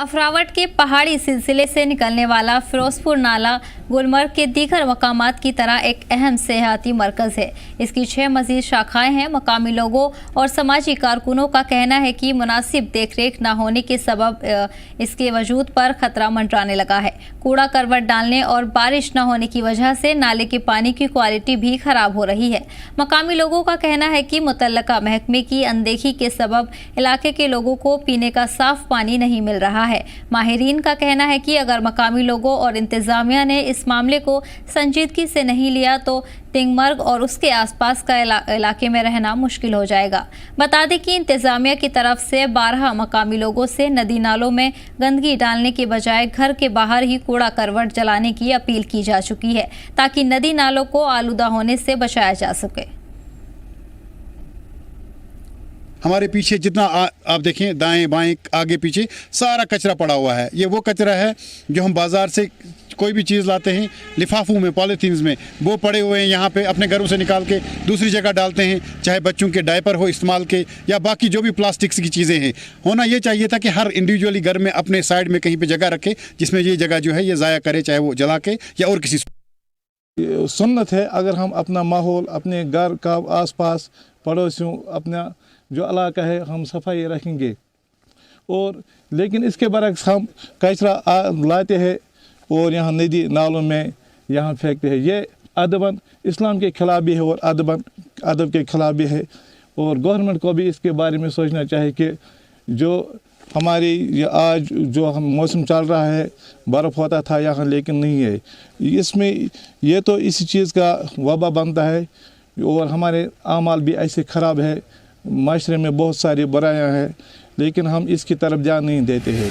अफरावट के पहाड़ी सिलसिले से निकलने वाला फिरोजपुर नाला गुलमर्ग के दीगर मकामात की तरह एक अहम सेहती मरकज़ है। इसकी 6 मज़ीद शाखाएं हैं। मकामी लोगों और समाजी कारकुनों का कहना है कि मुनासिब देखरेख न होने के सबब इसके वजूद पर खतरा मंडराने लगा है। कूड़ा करवट डालने और बारिश न होने की वजह से नाले के पानी की क्वालिटी भी खराब हो रही है। मकामी लोगों का कहना है कि मुतल्लका महकमे की अनदेखी के सबब इलाके के लोगों को पीने का साफ पानी नहीं मिल रहा है। माहिरीन का कहना है कि अगर मकामी लोगों और इंतजामिया ने इस मामले को संजीदगी से नहीं लिया तो तिंगमर्ग और उसके आसपास का इलाके में रहना मुश्किल हो जाएगा। बता दें कि इंतजामिया की तरफ से 12 मकामी लोगों से नदी नालों में गंदगी डालने के बजाय घर के बाहर ही कूड़ा करवट जलाने की अपील की जा चुकी है ताकि नदी नालों को आलूदा होने से बचाया जा सके। हमारे पीछे जितना आप देखें, दाएं बाएं आगे पीछे सारा कचरा पड़ा हुआ है। ये वो कचरा है जो हम बाज़ार से कोई भी चीज़ लाते हैं लिफाफों में, पॉलीथीन्स में, वो पड़े हुए हैं। यहाँ पे अपने घरों से निकाल के दूसरी जगह डालते हैं, चाहे बच्चों के डायपर हो इस्तेमाल के या बाकी जो भी प्लास्टिक्स की चीज़ें हैं। होना ये चाहिए था कि हर इंडिविजुअली घर में अपने साइड में कहीं पे जगह रखे जिसमें ये जगह जो है ये ज़ाया करे, चाहे वो जला के या और किसी। सुन्नत है अगर हम अपना माहौल, अपने घर का आसपास पड़ोसियों, अपना जो इलाका है हम सफाई रखेंगे। और लेकिन इसके बरक्स हम कचरा लाते हैं और यहाँ नदी नालों में यहाँ फेंकते हैं। ये अदबन इस्लाम के खिलाफ भी है और अदब के खिलाफ भी है। और गवर्नमेंट को भी इसके बारे में सोचना चाहिए कि जो हमारी आज जो हम मौसम चल रहा है, बर्फ़ होता था यहाँ लेकिन नहीं है, इसमें ये तो इसी चीज़ का वबा बनता है। और हमारे आमाल भी ऐसे ख़राब है, माशरे में बहुत सारी बुराइयाँ हैं लेकिन हम इसकी तरफ ध्यान नहीं देते हैं।